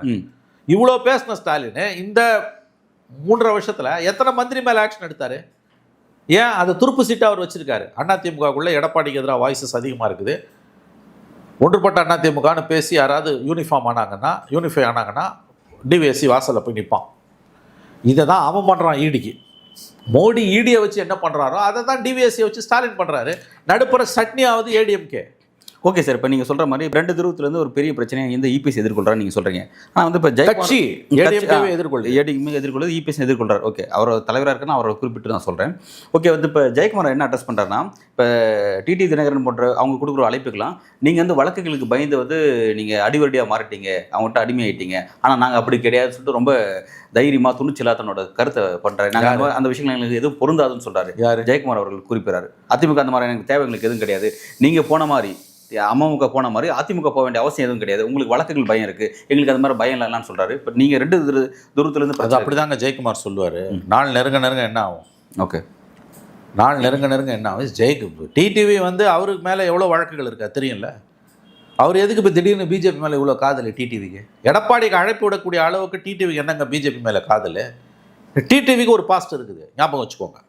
[SPEAKER 2] இவ்வளோ பேசின ஸ்டாலின் இந்த 3.5 வருஷத்தில் எத்தனை மந்திரி மேலே ஆக்ஷன் எடுத்தார்? ஏன் அதை துருப்பு சீட்டாக அவர் வச்சுருக்காரு. அதிமுகக்குள்ளே எடப்பாடிக்கு எதிராக வாய்ஸஸ் அதிகமாக இருக்குது. ஒன்றுபட்ட அதிமுகன்னு பேசி யாராவது யூனிஃபை ஆனாங்கன்னா டிவிஎஸ்சி வாசலில் போய் நிற்பான். இதை தான் அவன் பண்ணுறான் ஈடிக்கு. மோடி ஈடியை வச்சு என்ன பண்ணுறாரோ அதை தான் டிவிஎஸ்சியை வச்சு ஸ்டாலின் பண்ணுறாரு. நடுப்புற சட்னியாவது ஏடிஎம்கே.
[SPEAKER 1] ஓகே சார், இப்போ நீங்கள் சொல்கிற மாதிரி 2 துருவத்துலேருந்து ஒரு பெரிய பிரச்சனையை இந்த இபிஎஸ் எதிர்கொள்கிறான்னு நீங்கள் சொல்கிறீங்க. ஆனால் வந்து இப்போ
[SPEAKER 2] கட்சி ஏடிஎம்கே
[SPEAKER 1] எதிர்கொள்ளுது, இபிஎஸ் எதிர்கொள்கிறார். ஓகே, அவர் தலைவராக இருக்குன்னு அவரை குறிப்பிட்டு நான் சொல்கிறேன். ஓகே, வந்து இப்போ ஜெயக்குமார் என்ன அட்ரஸ் பண்ணுறாருன்னா, இப்போ டிடி தினகரன் போன்ற அவங்க கொடுக்குற அழைப்புக்கெல்லாம் நீங்கள் வந்து வழக்குகளுக்கு பயந்து வந்து நீங்கள் அடிவடியாக மாறிட்டீங்க, அவங்கள்ட்ட அடிமையாயிட்டீங்க. ஆனால் நாங்கள் அப்படி கிடையாதுன்னு சொல்லிட்டு ரொம்ப தைரியமாக துணிச்சலாக தன்னோட கருத்தை பண்ணுறாரு. நாங்கள் அந்த விஷயங்கள் எங்களுக்கு எதுவும் பொருந்தாதுன்னு சொல்கிறாரு. யார்? ஜெயக்குமார் அவர்கள் குறிப்பிட்றாரு. அதிமுக அந்த மாதிரி எனக்கு தேவைகளுக்கு எதுவும் கிடையாது, நீங்கள் போன மாதிரி அமமுக போன மாதிரி அதிமுக போக வேண்டிய அவசியம் எதுவும் கிடையாது, உங்களுக்கு வழக்குகள் பயம் இருக்குது, எங்களுக்கு அந்த மாதிரி பயம் இல்லைன்னு சொல்கிறாரு. இப்போ நீங்கள் 2 தூரத்துலேருந்து
[SPEAKER 2] அது அப்படி தாங்க ஜெயக்குமார் சொல்லுவார். நாள் நெருங்க என்ன ஆகும்?
[SPEAKER 1] ஓகே,
[SPEAKER 2] நாள் நெருங்க என்ன ஆகும்? டிடிவி வந்து அவருக்கு மேலே எவ்வளோ வழக்குகள் இருக்கா தெரியும்ல. அவர் எதுக்கு இப்போ திடீர்னு பிஜேபி மேலே இவ்வளோ காதல்? டிடிவிக்கு எடப்பாடிக்கு அழைப்பு விடக்கூடிய அளவுக்கு டிடிவிக்கு என்னங்க பிஜேபி மேலே காதல்? டிடிவிக்கு ஒரு பாஸ்ட் இருக்குது, ஞாபகம் வச்சுக்கோங்க.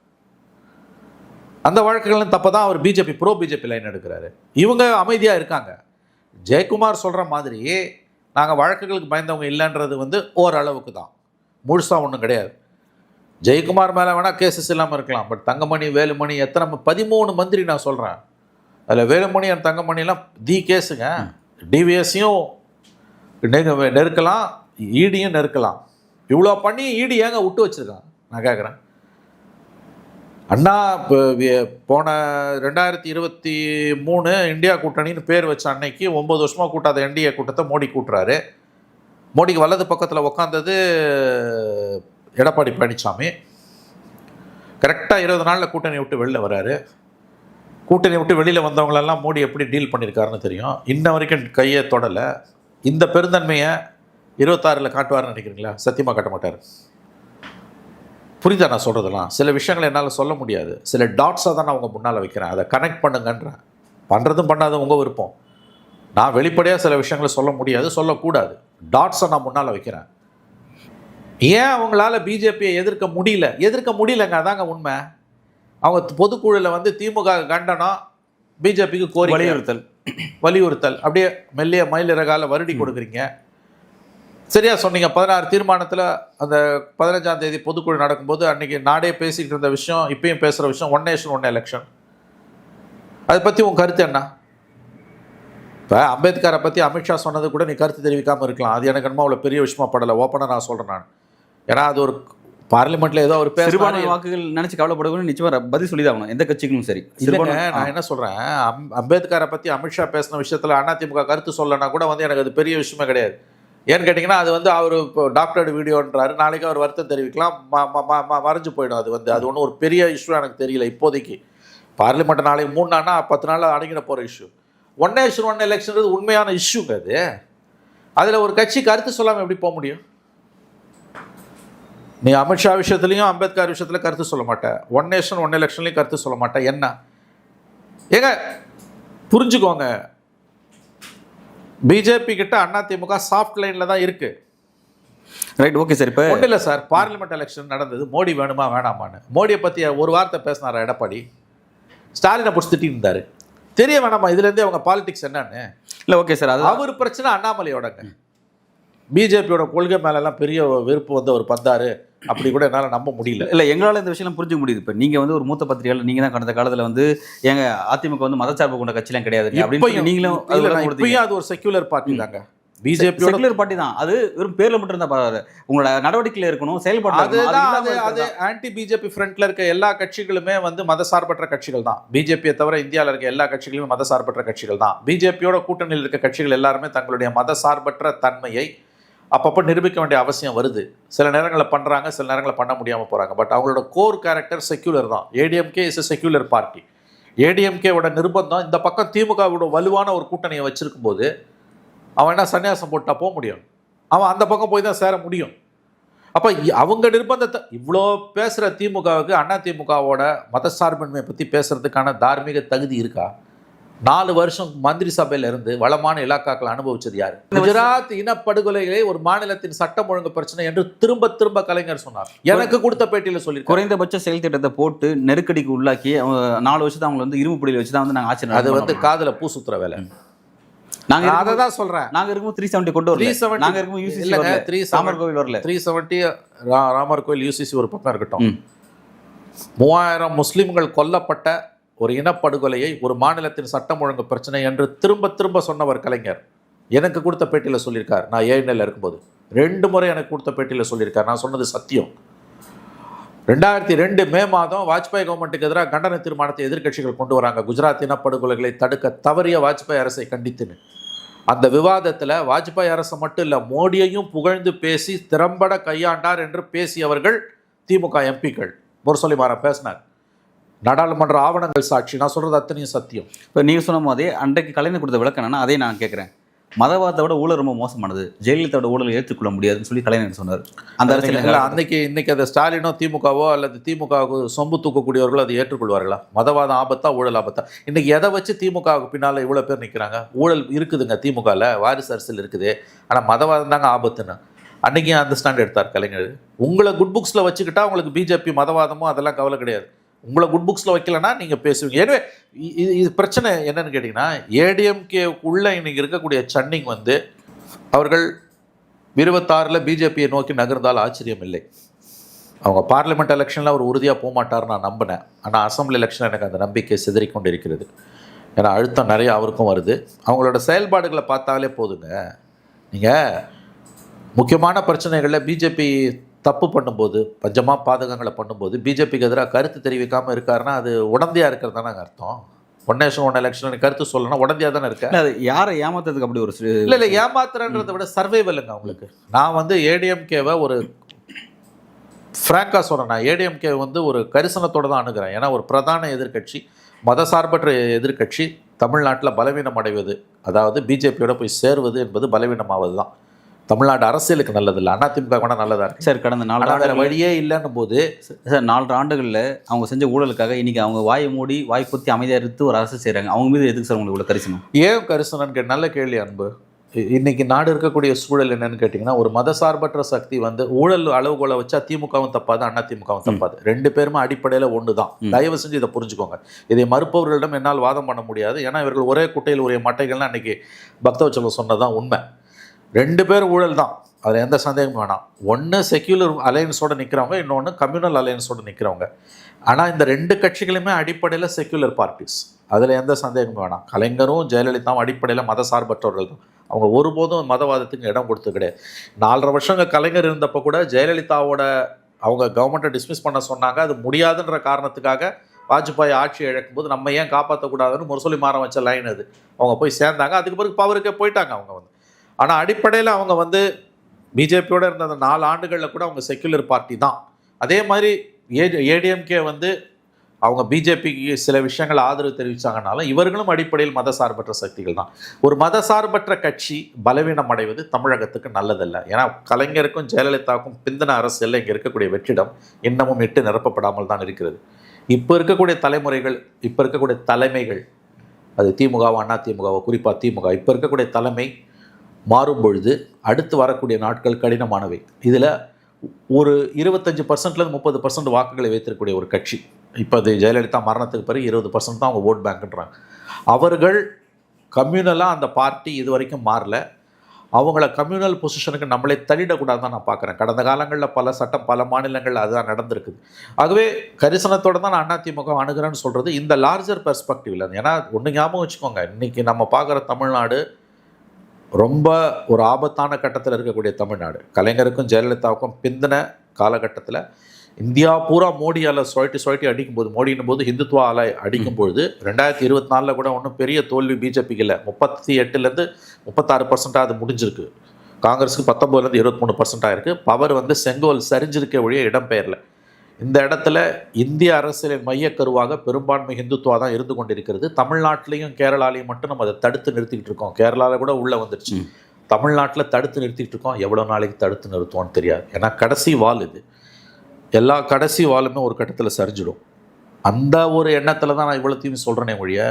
[SPEAKER 2] அந்த வழக்குகளும் தப்ப தான் அவர் பிஜேபி லைன் எடுக்கிறாரு. இவங்க அமைதியாக இருக்காங்க. ஜெயக்குமார் சொல்கிற மாதிரி நாங்கள் வழக்குகளுக்கு பயந்தவங்க இல்லைன்றது வந்து ஓரளவுக்கு தான், முழுசாக ஒன்றும் கிடையாது. ஜெயக்குமார் மேலே வேணால் கேசஸ் இல்லாமல் இருக்கலாம். பட் தங்கமணி, வேலுமணி, எத்தனை 13 மந்திரி நான் சொல்கிறேன். அதில் வேலுமணி அண்ட் தங்கமணிலாம் கேஸுங்க. டிவிஎஸ்ஸையும் நெருக்கலாம், ஈடியும் நெருக்கலாம். இவ்வளோ பண்ணி ஈடி ஏங்க விட்டு வச்சுருக்கான் நான் கேட்குறேன். அண்ணா போன 2023 இந்தியா கூட்டணின்னு பேர் வச்ச அன்னைக்கு 9 வருஷமாக கூட்டாத என்டிஏ கூட்டத்தை மோடி கூட்டுறாரு. மோடிக்கு வலது பக்கத்தில் உட்காந்தது எடப்பாடி பழனிசாமி. கரெக்டாக 20 நாளில் கூட்டணி விட்டு வெளில வராரு. கூட்டணி விட்டு வெளியில் வந்தவங்களெல்லாம் மோடி எப்படி டீல் பண்ணியிருக்காருன்னு தெரியும். இன்ன வரைக்கும் கையை தொடலை. இந்த பெருந்தன்மையை 26 காட்டுவார்னு நினைக்கிறீங்களா? சத்தியமாக காட்ட மாட்டார். புரியுதா நான் சொல்கிறதெல்லாம்? சில விஷயங்களை என்னால் சொல்ல முடியாது. சில டாட்ஸாக தான் நான் உங்கள் முன்னால் வைக்கிறேன். அதை கனெக்ட் பண்ணுங்கன்றேன். பண்ணுறதும் பண்ணாதும் உங்கள் விருப்பம். நான் வெளிப்படையாக சில விஷயங்களை சொல்ல முடியாது, சொல்லக்கூடாது. டாட்ஸை நான் முன்னால் வைக்கிறேன். ஏன் அவங்களால பிஜேபியை எதிர்க்க முடியலங்க. அதாங்க உண்மை. அவங்க பொதுக்குழுவில் வந்து திமுக கண்டனம், பிஜேபிக்கு கோரிக்கை வலியுறுத்தல் அப்படியே மெல்லிய மயிலிறகால வருடி கொடுக்குறீங்க. சரியா சொன்னீங்க. 16 தீர்மானத்தில் அந்த 15ஆம் தேதி பொதுக்குழு நடக்கும்போது அன்றைக்கி நாடே பேசிக்கிட்டு இருந்த விஷயம், இப்பயும் பேசுகிற விஷயம் ஒன் நேஷன் ஒன் எலெக்ஷன். அதை பற்றி உன் கருத்து என்ன? இப்போ அம்பேத்கரை பற்றி அமித்ஷா சொன்னது கூட நீ கருத்து தெரிவிக்காமல் இருக்கலாம். அது எனக்கு என்னமோ அவ்வளோ பெரிய விஷயமா படலை. ஓப்பனாக நான் சொல்கிறேன். நான் ஏன்னா அது ஒரு பார்லிமெண்ட்டில் ஏதோ ஒரு
[SPEAKER 1] சிறுபான்மை வாக்குகள் நினச்சி கவலைப்படக்கூடாது. நிச்சயமாக பதில் சொல்லி தான் எந்த கட்சிகளும் சரி.
[SPEAKER 2] நான் என்ன சொல்கிறேன், அம்பேத்கரை பற்றி அமித்ஷா பேசின விஷயத்தில் அதிமுக கருத்து சொல்லனா கூட வந்து எனக்கு அது பெரிய விஷயமே கிடையாது. ஏன்னு கேட்டிங்கன்னா அது வந்து அவர் இப்போ டாக்டர்டு வீடியோன்றாரு. நாளைக்கு அவர் வருத்தம் தெரிவிக்கலாம், மறைஞ்சு போயிடும். அது வந்து அது ஒன்றும் ஒரு பெரிய இஷ்யூ எனக்கு தெரியல இப்போதைக்கு. பார்லிமெண்ட் நாளைக்கு 3 நாள்னா 10 நாளில் அடங்கிட போகிற issue. One nation one election உண்மையான இஷ்யூங்க அது. அதில் ஒரு கட்சி கருத்து சொல்லாமல் எப்படி போக முடியும்? நீ அமித்ஷா விஷயத்துலையும் அம்பேத்கர் விஷயத்தில் கருத்து சொல்ல மாட்டேன், ஒன் நேஷன் ஒன் எலெக்ஷன்லையும் கருத்து சொல்ல மாட்டேன். என்ன ஏங்க புரிஞ்சுக்கோங்க, பிஜேபி கிட்ட அதிமுக சாஃப்ட் லைனில் தான் இருக்கு.
[SPEAKER 1] Right, okay sir. இப்போ
[SPEAKER 2] ஒன்றும் இல்லை சார், பார்லிமெண்ட் எலெக்ஷன் நடந்தது. மோடி வேணுமா வேணாமான்னு மோடியை பற்றி ஒரு வார்த்தை பேசினாரா எடப்பாடி? ஸ்டாலினை பிடிச்சி திட்டின்னு இருந்தார். தெரிய வேணாமா இதுலேருந்தே அவங்க பாலிடிக்ஸ் என்னன்னு?
[SPEAKER 1] இல்லை, ஓகே சார். அது
[SPEAKER 2] அவர் பிரச்சனை அண்ணாமலையோடங்க. பிஜேபியோட கொள்கை மேலெல்லாம் பெரிய வெறுப்பு வந்து அவர் பந்தாரு அப்படி கூட என்னால் நம்ப முடியல.
[SPEAKER 1] இல்லை, எங்களால் இந்த விஷயம் புரிஞ்சுக்க முடியுது. இப்போ நீங்கள் வந்து ஒரு மூத்த பத்திரிகையாளர், நீங்கள் தான் கடந்த காலத்தில் வந்து எங்க அதிமுக வந்து மதச்சார்பு கொண்ட கட்சியெல்லாம் கிடையாது அப்படின்னு நீங்களும்
[SPEAKER 2] இப்பயும் அது ஒரு செக்யூலர் பார்ட்டி தாங்க. பிஜேபி
[SPEAKER 1] செக்யூலர் பார்ட்டி தான். அது வெறும் பேர்ல மட்டும் இருந்தா பாரு, உங்களோட நடவடிக்கையில் இருக்கணும், செயல்பாடு.
[SPEAKER 2] அது ஆன்டி பிஜேபி ஃப்ரண்ட்ல இருக்க எல்லா கட்சிகளுமே வந்து மதசார்பற்ற கட்சிகள் தான். பிஜேபியை தவிர இந்தியாவில் இருக்க எல்லா கட்சிகளுமே மதசார்பற்ற கட்சிகள் தான். பிஜேபியோட கூட்டணியில் இருக்க கட்சிகள் எல்லாருமே தங்களுடைய மதசார்பற்ற தன்மையை அப்பப்போ நிரூபிக்க வேண்டிய அவசியம் வருது. சில நேரங்களில் பண்ணுறாங்க, சில நேரங்களில் பண்ண முடியாமல் போகிறாங்க. பட் அவங்களோட கோர் கேரக்டர் செக்யூலர் தான். ADMK is a secular party. ஏடிஎம்கேவோட நிர்பந்தம் இந்த பக்கம் திமுகவோட வலுவான ஒரு கூட்டணியை வச்சிருக்கும் போது அவன் என்ன சன்னியாசம் போட்டால் போக முடியும்? அவன் அந்த பக்கம் போய் தான் சேர முடியும். அப்போ அவங்க நிர்பந்தத்தை இவ்வளோ பேசுகிற திமுகவுக்கு அதிமுகவோட மதசார்பின்மையை பற்றி பேசுகிறதுக்கான தார்மீக தகுதி இருக்கா? 4 வருஷம் மந்திரி சபையில இருந்து வளமான இலாக்காக்களை அனுபவிச்சது யாரு? குஜராத் இனப்படுகொலைகளை ஒரு மாநிலத்தின் சட்டம் ஒழுங்கு பிரச்சனை என்று திரும்ப திரும்ப கலைஞர் சொன்னார். எனக்கு கொடுத்த பேட்டியில் சொல்லி
[SPEAKER 1] குறைந்தபட்ச செயல் திட்டத்தை போட்டு நெருக்கடிக்கு உள்ளாக்கி 4 வருஷத்தை அவங்க வந்து இரும்பு பிடியில் வச்சு தான் வந்து நாங்கள் ஆட்சி. அது
[SPEAKER 2] வந்து காதல பூ சுத்துற வேலை.
[SPEAKER 1] நாங்க அதை தான் சொல்றேன். நாங்க இருக்கும் 370 கொண்டு வரல. 370 நாங்க இருக்கும் யூசிசி வரல. 3 ராமர் கோவில் வரல. 370
[SPEAKER 2] ராமர் கோவில் யூசிசி ஒரு பக்கம் இருக்கட்டும். 3000 முஸ்லிம்கள் கொல்லப்பட்ட ஒரு இனப்படுகொலையை ஒரு மாநிலத்தின் சட்டம் ஒழுங்கு பிரச்சனை என்று திரும்ப திரும்ப சொன்னவர் கலைஞர். எனக்கு கொடுத்த பேட்டியில் சொல்லியிருக்கார். நான் ஏஎன்எல் இருக்கும்போது 2 முறை எனக்கு கொடுத்த பேட்டியில் சொல்லியிருக்கார். நான் சொன்னது சத்தியம். 2002 மே மாதம் வாஜ்பாய் கவர்மெண்ட்டுக்கு எதிராக கண்டன தீர்மானத்தை எதிர்க்கட்சிகள் கொண்டு வராங்க. குஜராத் இனப்படுகொலைகளை தடுக்க தவறிய வாஜ்பாய் அரசை கண்டித்துன்னு. அந்த விவாதத்தில் வாஜ்பாய் அரசு மட்டும் இல்லை, மோடியையும் புகழ்ந்து பேசி திறம்பட கையாண்டார் என்று பேசியவர்கள் திமுக எம்பிக்கள். முரசொலி மாறன் பேசினார். நாடாளுமன்ற ஆவணங்கள் சாட்சி. நான் சொல்கிறது அத்தனையும் சத்தியம்.
[SPEAKER 1] இப்போ நீங்கள் சொன்ன போதே அன்றைக்கு கலைஞர் கொடுத்த விளக்கம் என்னன்னா, அதே நான் கேட்குறேன். மதவாதத்தை விட ஊழல் ரொம்ப மோசமானது, ஜெயலலிதாவோட ஊழலை ஏற்றுக்கொள்ள முடியாதுன்னு சொல்லி கலைஞர் சொன்னார். அந்த அரசியல்
[SPEAKER 2] இன்னைக்கு அதை ஸ்டாலினோ திமுகவோ அல்லது திமுகவுக்கு சொம்பு தூக்கக்கூடியவர்களோ அதை ஏற்றுக்கொள்வார்களா? மதவாதம் ஆபத்தா, ஊழல் ஆபத்தா? இன்னைக்கு எதை வச்சு திமுகவுக்கு பின்னால் இவ்வளோ பேர் நிற்கிறாங்க? ஊழல் இருக்குதுங்க திமுகவில், வாரிசு அரசியல் இருக்குது, ஆனால் மதவாதம் தாங்க ஆபத்துன்னு அன்றைக்கி அந்த ஸ்டாண்ட் எடுத்தார் கலைஞர். உங்களை குட் புக்ஸில் வச்சுக்கிட்டா உங்களுக்கு பிஜேபி மதவாதமும் அதெல்லாம் கவலை கிடையாது. உங்களை குட் புக்ஸில் வைக்கலன்னா நீங்கள் பேசுவீங்க. எனவே இது பிரச்சனை என்னன்னு கேட்டிங்கன்னா, ஏடிஎம்கே உள்ளே இன்றைக்கி இருக்கக்கூடிய சன்னிங் வந்து அவர்கள் 26 பிஜேபியை நோக்கி நகர்ந்தால் ஆச்சரியம் இல்லை. அவங்க பார்லிமெண்ட் எலெக்ஷனில் அவர் உறுதியாக போக மாட்டார் நான் நம்பினேன். ஆனால் அசம்பிளி எலெக்ஷன் எனக்கு அந்த நம்பிக்கை சிதறிக்கொண்டு இருக்கிறது. ஏன்னா அழுத்தம் நிறைய அவருக்கும் வருது. அவங்களோட செயல்பாடுகளை பார்த்தாலே போதுங்க. நீங்கள் முக்கியமான பிரச்சனைகளில் பிஜேபி தப்பு பண்ணும்போது, பஞ்சமா பாதகங்களை பண்ணும்போது பிஜேபிக்கு எதிராக கருத்து தெரிவிக்காமல் இருக்காருன்னா அது உடந்தையாக இருக்கிறது தானே அர்த்தம். ஒன் நேஷன் ஒன் எலெக்ஷன் கருத்து சொல்லணும்னா உடந்தையாக தானே இருக்க.
[SPEAKER 1] அது யாரை ஏமாத்துறதுக்கு அப்படி ஒரு
[SPEAKER 2] இல்லை ஏமாத்துறன்றதை விட சர்வைவலுங்க அவங்களுக்கு. நான் வந்து ஏடிஎம்கேவை ஒரு ஃப்ராங்காக சொல்கிறேன், நான் ஏடிஎம்கே வந்து ஒரு கரிசனத்தோடு தான் அணுகிறேன். ஏன்னா ஒரு பிரதான எதிர்க்கட்சி, மதசார்பற்ற எதிர்க்கட்சி தமிழ்நாட்டில் பலவீனம் அடைவது, அதாவது பிஜேபியோட போய் சேருவது என்பது பலவீனமாவது தான் தமிழ்நாடு அரசியலுக்கு நல்லதில்லை. அதிமுக கூட நல்லதாக இருக்குது
[SPEAKER 1] சார். கடந்த 4 ஆண்டுகள்
[SPEAKER 2] வழியே இல்லைன்னும் போது
[SPEAKER 1] சார் 4 ஆண்டுகளில் அவங்க செஞ்ச ஊழலுக்காக இன்றைக்கி அவங்க வாயை மூடி வாய் குத்தி அமைதியாக இருந்து ஒரு அரசு செய்கிறாங்க. அவங்க மீது எதுக்கு சார் உங்களுக்கு இவ்வளோ கரிசனம்?
[SPEAKER 2] ஏன் கரிசனன்னு நல்ல கேள்வி அன்பு. இன்னைக்கு நாடு இருக்கக்கூடிய சூழல் என்னன்னு கேட்டிங்கன்னா, ஒரு மதசார்பற்ற சக்தி வந்து ஊழல் அளவுகோலை வச்சா திமுகவும் தப்பாது, அதிமுகவும் தப்பாது. 2 பேருமே அடிப்படையில் ஒன்று தான். தயவு செஞ்சு இதை புரிஞ்சுக்கோங்க. இதை மறுப்பவர்களிடம் என்னால் வாதம் பண்ண முடியாது. ஏன்னா இவர்கள் ஒரே குட்டையில் ஒரே மட்டைகள்லாம் அன்றைக்கி பக்தவச்சலம் சொன்னதான் உண்மை. 2 பேர் ஊழல் தான், அதில் எந்த சந்தேகமும் வேணாம். ஒன்று செக்யூலர் அலையன்ஸோடு நிற்கிறவங்க, இன்னொன்று கம்யூனல் அலையன்ஸோடு நிற்கிறவங்க. ஆனால் இந்த 2 கட்சிகளுமே அடிப்படையில் செக்யூலர் பார்ட்டிஸ், அதில் எந்த சந்தேகமும் வேணாம். கலைஞரும் ஜெயலலிதாவும் அடிப்படையில் மதசார்பற்றவர்கள் தான். அவங்க ஒருபோதும் மதவாதத்துக்கு இடம் கொடுத்து கிடையாது. 4.5 வருஷங்கள் கலைஞர் இருந்தப்போ கூட ஜெயலலிதாவோட அவங்க கவர்மெண்ட்டை டிஸ்மிஸ் பண்ண சொன்னாங்க. அது முடியாதுன்ற காரணத்துக்காக வாஜ்பாய் ஆட்சி இழக்கும்போது நம்ம ஏன் காப்பாற்றக்கூடாதுன்னு முரசொலி மாறம் வச்ச லைன் அது. அவங்க போய் சேர்ந்தாங்க, அதுக்கு பிறகு பவருக்கே போயிட்டாங்க அவங்க வந்து. ஆனால் அடிப்படையில் அவங்க வந்து பிஜேபியோடு இருந்த அந்த 4 ஆண்டுகளில் கூட அவங்க செக்யுலர் பார்ட்டி தான். அதே மாதிரி ஏடிஎம்கே வந்து அவங்க பிஜேபிக்கு சில விஷயங்கள் ஆதரவு தெரிவித்தாங்கனாலும் இவர்களும் அடிப்படையில் மதசார்பற்ற சக்திகள் தான். ஒரு மதசார்பற்ற கட்சி பலவீனம் அடைவது தமிழகத்துக்கு நல்லதல்ல. ஏன்னா கலைஞருக்கும் ஜெயலலிதாவுக்கும் பிந்தின அரசியலில் இங்கே இருக்கக்கூடிய வெற்றிடம் இன்னமும் இட்டு நிரப்பப்படாமல் தான் இருக்கிறது. இப்போ இருக்கக்கூடிய தலைமுறைகள், இப்போ இருக்கக்கூடிய தலைமைகள், அது திமுகவோ அதிமுகவோ, குறிப்பாக திமுக, இப்போ இருக்கக்கூடிய தலைமை மாறும் பொழுது அடுத்து வரக்கூடிய நாட்கள் கடினமானவை. இதில் ஒரு 25%லேருந்து 30% வாக்குகளை வைத்திருக்கக்கூடிய ஒரு கட்சி, இப்போ அது ஜெயலலிதா மரணத்துக்கு பிறகு 20% தான் அவங்க ஓட் பேங்க்ன்றாங்க. அவர்கள் கம்யூனலாக அந்த பார்ட்டி இது வரைக்கும் மாறல. அவங்கள கம்யூனல் பொசிஷனுக்கு நம்மளே தள்ளிடக்கூடாதுன்னு நான் பார்க்குறேன். கடந்த காலங்களில் பல மாநிலங்களில் அதுதான் நடந்திருக்குது. ஆகவே கரிசனத்தோடு தான் நான் அதிமுக அணுகிறேன்னு சொல்கிறது இந்த லார்ஜர் பெர்ஸ்பெக்டிவில். ஏன்னா ஒன்று ஞாபகம் வச்சுக்கோங்க, இன்றைக்கி நம்ம பார்க்குற தமிழ்நாடு ரொம்ப ஒரு ஆபத்தான கட்டத்தில் இருக்கக்கூடிய தமிழ்நாடு. கலைஞருக்கும் ஜெயலலிதாவுக்கும் பிந்தின காலகட்டத்தில் இந்தியா பூரா மோடியால் சுழட்டி அடிக்கும்போது, மோடியின் போது ஹிந்துத்வா அலை அடிக்கும்பொழுது 2024 கூட ஒன்றும் பெரிய தோல்வி பிஜேபிக்கு இல்லை. 38%லேருந்து 36% அது முடிஞ்சிருக்கு. காங்கிரஸுக்கு 19%லேருந்து 23% ஆயிருக்கு. பவர் வந்து செங்கோல் சரிஞ்சிருக்க ஒழிய இடம்பெயரல. இந்த இடத்துல இந்திய அரசியலின் மையக்கருவாக பெரும்பான்மை ஹிந்துத்துவா தான் இருந்து கொண்டிருக்கிறது. தமிழ்நாட்டிலையும் கேரளாலையும் மட்டும் நம்ம அதை தடுத்து நிறுத்திக்கிட்டு இருக்கோம். கேரளாவில் கூட உள்ளே வந்துடுச்சு. தமிழ்நாட்டில் தடுத்து நிறுத்திக்கிட்டு இருக்கோம். எவ்வளோ நாளைக்கு தடுத்து நிறுத்துவோன்னு தெரியாது. ஏன்னா கடைசி வால் இது. எல்லா கடைசி வாலுமே ஒரு கட்டத்தில் சரிஞ்சிடும். அந்த ஒரு எண்ணத்தில் தான் நான் இவ்வளோத்தையும் சொல்கிறேனே ஒழிய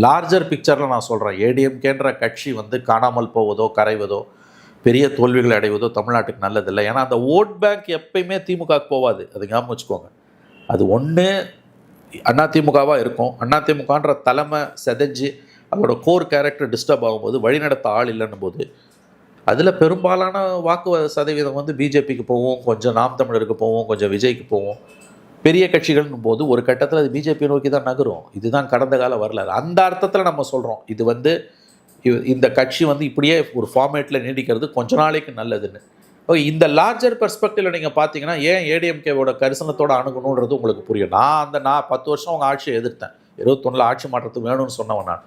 [SPEAKER 2] லார்ஜர் பிக்சரில் நான் சொல்கிறேன். ஏடிஎம்கேன்ற கட்சி வந்து காணாமல் போவதோ கரைவதோ பெரிய தோல்விகளை அடைவதோ தமிழ்நாட்டுக்கு நல்லதில்லை. ஏன்னா அந்த ஓட் பேங்க் எப்பயுமே திமுகவுக்கு போகாது, அது ஞாபகம் வச்சுக்கோங்க. அது ஒன்று அதிமுகவாக இருக்கும். அதிமுகன்ற தலைமை செதஞ்சு அதோட கோர் கேரக்டர் டிஸ்டர்ப் ஆகும்போது, வழிநடத்த ஆள் இல்லைன்னும் போது, அதில் பெரும்பாலான வாக்கு சதவீதம் வந்து பிஜேபிக்கு போவோம், கொஞ்சம் நாம் தமிழருக்கு போவோம், கொஞ்சம் விஜய்க்கு போவோம். பெரிய கட்சிகள்னும் போது ஒரு கட்டத்தில் அது பிஜேபி நோக்கி தான் நகரும். இதுதான் கடந்த கால வரலாறு. அந்த அர்த்தத்தில் நம்ம சொல்கிறோம் இது வந்து இந்த கட்சி வந்து இப்படியே ஒரு ஃபார்மேட்டில் நீடிக்கிறது கொஞ்ச நாளைக்கு நல்லதுன்னு. ஓகே, இந்த லார்ஜர் பெர்ஸ்பெக்டிவில் நீங்கள் பார்த்தீங்கன்னா ஏன் ஏடிஎம்கேவோட கரிசனத்தோடு அணுகணுன்றது உங்களுக்கு புரியும். நான் 10 வருஷம் அவங்க ஆட்சியை எதிர்த்தேன். 21 ஆட்சி மாற்றத்துக்கு வேணும்னு சொன்னவன் நான்.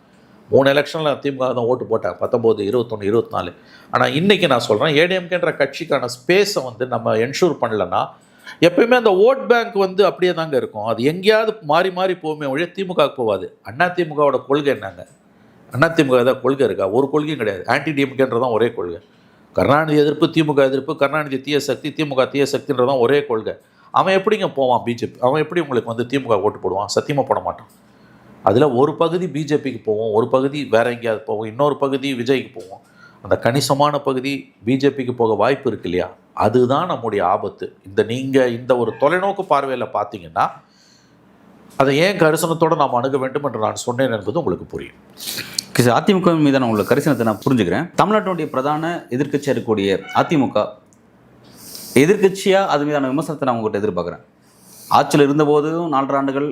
[SPEAKER 2] 3 எலெக்ஷனில் திமுக தான் ஓட்டு போட்டேன், 19, 21, 24. ஆனால் இன்றைக்கி நான் சொல்கிறேன், ஏடிஎம்கேன்ற கட்சிக்கான ஸ்பேஸை வந்து நம்ம என்ஷூர் பண்ணலன்னா எப்பயுமே அந்த ஓட் பேங்க் வந்து அப்படியே தாங்க இருக்கும். அது எங்கேயாவது மாறி மாறி போகுமே ஒழிய திமுகவுக்கு போகாது. அதிமுகவோட கொள்கை என்னங்க? அதிமுக ஏதாவது கொள்கை இருக்கா? ஒரு கொள்கையும் கிடையாது. ஆன்டி டிஎம்கேன்றதான் ஒரே கொள்கை. கருணாநிதி எதிர்ப்பு, திமுக எதிர்ப்பு, கருணாநிதி தீய சக்தி, திமுக தீய சக்தின்றதான் ஒரே கொள்கை. அவன் எப்படிங்க போவான் பிஜேபி? அவன் எப்படி உங்களுக்கு வந்து திமுக ஓட்டு போடுவான்? சத்தியமாக போட மாட்டான். அதில் ஒரு பகுதி பிஜேபிக்கு போவோம், ஒரு பகுதி வேற எங்கேயாவது போவோம், இன்னொரு பகுதி விஜய்க்கு போவோம். அந்த கணிசமான பகுதி பிஜேபிக்கு போக வாய்ப்பு இருக்கு இல்லையா? அதுதான் நம்முடைய ஆபத்து. நீங்கள் இந்த ஒரு தொலைநோக்கு பார்வையில் பார்த்தீங்கன்னா அதை ஏன் கரிசனத்தோடு நாம் அணுக வேண்டும் என்று நான் சொன்னேன் என்பது உங்களுக்கு புரியும்.
[SPEAKER 1] அதிமுக மீதான உள்ள கரிசனத்தை நான் புரிஞ்சுக்கிறேன். தமிழ்நாட்டினுடைய பிரதான எதிர்க்கட்சியாக இருக்கக்கூடிய அதிமுக எதிர்க்கட்சியாக அது மீதான விமர்சனத்தை நான் உங்கள்கிட்ட எதிர்பார்க்குறேன். ஆட்சியில் இருந்தபோதும் 4 ஆண்டுகள்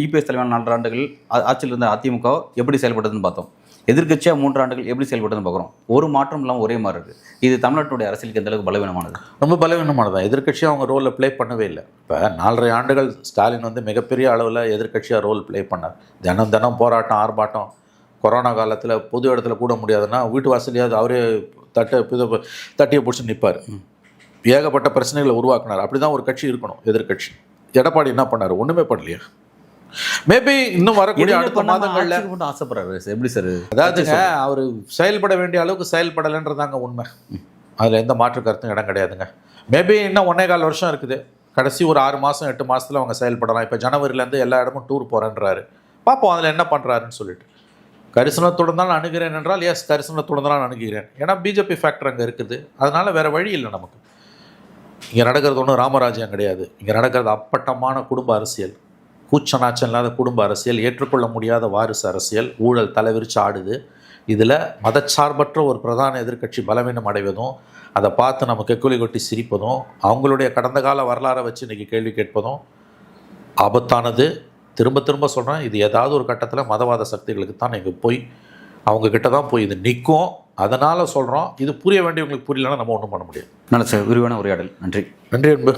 [SPEAKER 1] இபிஎஸ் தலைமையான 4 ஆண்டுகள் ஆட்சியில் இருந்த அதிமுக எப்படி செயல்பட்டதுன்னு பார்த்தோம். எதிர்க்கட்சியாக 3 ஆண்டுகள் எப்படி செயல்பட்டதுன்னு பார்க்குறோம். ஒரு மாற்றம் இல்லாமல் ஒரே மாதிரி இருக்குது. இது தமிழ்நாட்டுடைய அரசியலுக்கு எந்த அளவுக்கு பலவீனமானது?
[SPEAKER 2] ரொம்ப பலவீனமானதான். எதிர்க்கட்சியாக அவங்க ரோலை ப்ளே பண்ணவே இல்லை. இப்போ 4.5 ஆண்டுகள் ஸ்டாலின் வந்து மிகப்பெரிய அளவில் எதிர்க்கட்சியாக ரோல் ப்ளே பண்ணார். தினம் தினம் போராட்டம், ஆர்ப்பாட்டம். கொரோனா காலத்தில் பொது இடத்துல கூட முடியாதுன்னா வீட்டு வாசலையாவது அவரே தட்டியை பிடிச்சி நிற்பார். ஏகப்பட்ட பிரச்சனைகளை உருவாக்குனார். அப்படி தான் ஒரு கட்சி இருக்கணும், எதிர்க்கட்சி. எடப்பாடி என்ன பண்ணார்? ஒன்றுமே பண்ணலையா? மேபி இன்னும் வரக்கூடிய அடுத்த மாதங்களில்
[SPEAKER 1] ஆசைப்படுறாரு. எப்படி சார்?
[SPEAKER 2] அதாவதுங்க, அவர் செயல்பட வேண்டிய அளவுக்கு செயல்படலைன்றதாங்க உண்மை. அதில் எந்த மாற்று கருத்தும் இடம் கிடையாதுங்க. மேபி இன்னும் 1.25 வருஷம் இருக்குது. கடைசி ஒரு 6 மாதம் 8 மாதத்தில் அவங்க செயல்படலாம். இப்போ ஜனவரிலேருந்து எல்லா இடமும் டூர் போகிறேன்றாரு. பார்ப்போம் அதில் என்ன பண்ணுறாருன்னு சொல்லிட்டு. கரிசனத்துடன் தான் அணுகிறேன் என்றால் எஸ், கரிசனத்துடன் தான் அணுகிறேன். ஏன்னா பிஜேபி ஃபேக்டர் அங்கே இருக்குது. அதனால் வேறு வழி இல்லை நமக்கு. இங்கே நடக்கிறது ஒன்றும் ராமராஜ்யம் கிடையாது. இங்கே நடக்கிறது அப்பட்டமான குடும்ப அரசியல், கூச்சநாச்சம் இல்லாத குடும்ப அரசியல், ஏற்றுக்கொள்ள முடியாத வாரிசு அரசியல், ஊழல் தலைவிரிச்சு ஆடுது. இதில் மதச்சார்பற்ற ஒரு பிரதான எதிர்க்கட்சி பலவீனம் அடைவதும், அதை பார்த்து நம்ம கெக்குலி கொட்டி சிரிப்பதும், அவங்களுடைய கடந்த கால வரலாறை வச்சு இன்றைக்கி கேள்வி கேட்பதும் ஆபத்தானது. திரும்ப திரும்ப சொல்கிறேன், இது ஏதாவது ஒரு கட்டத்தில் மதவாத சக்திகளுக்கு தான் நீங்கள் போய் அவங்கக்கிட்ட தான் போய் இது நிற்கும். அதனால் சொல்கிறோம், இது புரிய வேண்டியவங்களுக்கு புரியலன்னா நம்ம ஒன்றும் பண்ண முடியாது.
[SPEAKER 1] நல்ல சார், விரிவான உரையாடல். நன்றி.
[SPEAKER 2] நன்றி அன்பு.